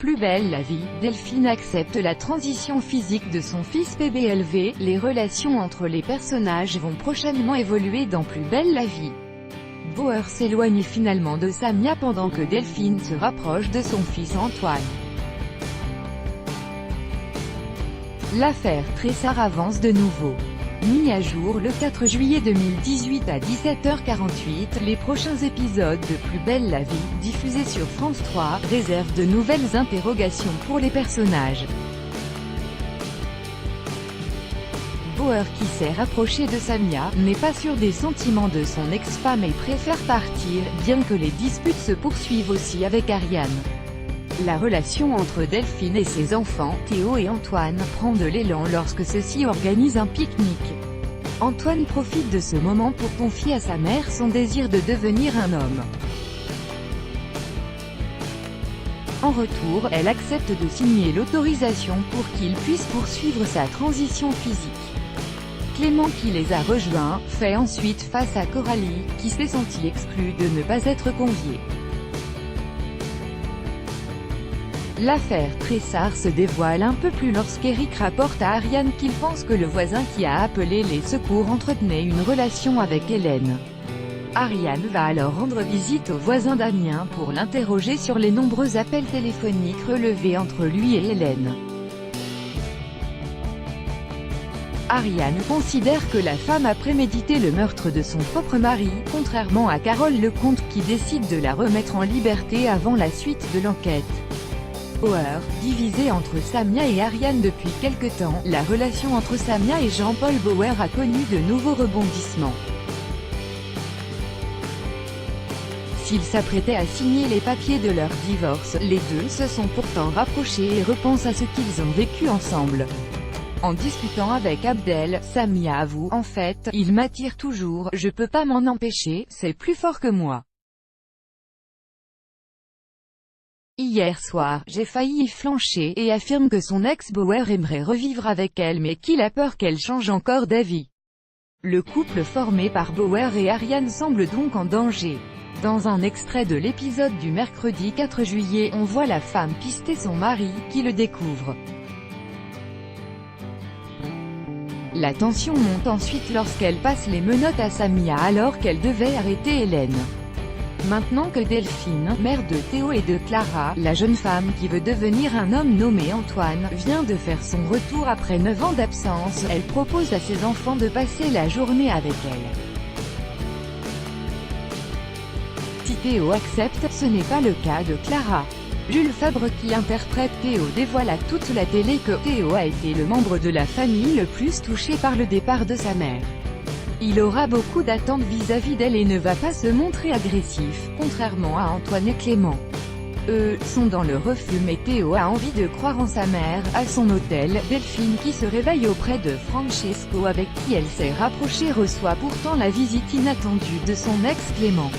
Plus belle la vie, Delphine accepte la transition physique de son fils PBLV. Les relations entre les personnages vont prochainement évoluer dans Plus belle la vie. Bauer s'éloigne finalement de Samia pendant que Delphine se rapproche de son fils Antoine. L'affaire Tressart avance de nouveau. Mis à jour le 4 juillet 2018 à 17h48, les prochains épisodes de Plus belle la vie, diffusés sur France 3, réservent de nouvelles interrogations pour les personnages. Bauer, qui s'est rapproché de Samia, n'est pas sûr des sentiments de son ex-femme et préfère partir, bien que les disputes se poursuivent aussi avec Ariane. La relation entre Delphine et ses enfants, Théo et Antoine, prend de l'élan lorsque ceux-ci organisent un pique-nique. Antoine profite de ce moment pour confier à sa mère son désir de devenir un homme. En retour, elle accepte de signer l'autorisation pour qu'il puisse poursuivre sa transition physique. Clément, qui les a rejoints, fait ensuite face à Coralie, qui s'est sentie exclue de ne pas être conviée. L'affaire Tressart se dévoile un peu plus lorsqu'Éric rapporte à Ariane qu'il pense que le voisin qui a appelé les secours entretenait une relation avec Hélène. Ariane va alors rendre visite au voisin Damien pour l'interroger sur les nombreux appels téléphoniques relevés entre lui et Hélène. Ariane considère que la femme a prémédité le meurtre de son propre mari, contrairement à Carole Lecomte qui décide de la remettre en liberté avant la suite de l'enquête. Bauer, divisée entre Samia et Ariane depuis quelque temps, la relation entre Samia et Jean-Paul Bauer a connu de nouveaux rebondissements. S'ils s'apprêtaient à signer les papiers de leur divorce, les deux se sont pourtant rapprochés et repensent à ce qu'ils ont vécu ensemble. En discutant avec Abdel, Samia avoue « En fait, il m'attire toujours, je peux pas m'en empêcher, c'est plus fort que moi. Hier soir, j'ai failli y flancher, et affirme que son ex-Bauer aimerait revivre avec elle mais qu'il a peur qu'elle change encore d'avis. Le couple formé par Bauer et Ariane semble donc en danger. Dans un extrait de l'épisode du mercredi 4 juillet, on voit la femme pister son mari, qui le découvre. La tension monte ensuite lorsqu'elle passe les menottes à Samia alors qu'elle devait arrêter Hélène. Maintenant que Delphine, mère de Théo et de Clara, la jeune femme qui veut devenir un homme nommé Antoine, vient de faire son retour après 9 ans d'absence, elle propose à ses enfants de passer la journée avec elle. Si Théo accepte, ce n'est pas le cas de Clara. Jules Fabre, qui interprète Théo, dévoile à toute la télé que Théo a été le membre de la famille le plus touché par le départ de sa mère. Il aura beaucoup d'attentes vis-à-vis d'elle et ne va pas se montrer agressif, contrairement à Antoine et Clément. Eux, sont dans le refus mais Théo a envie de croire en sa mère. À son hôtel, Delphine, qui se réveille auprès de Francesco avec qui elle s'est rapprochée, reçoit pourtant la visite inattendue de son ex Clément.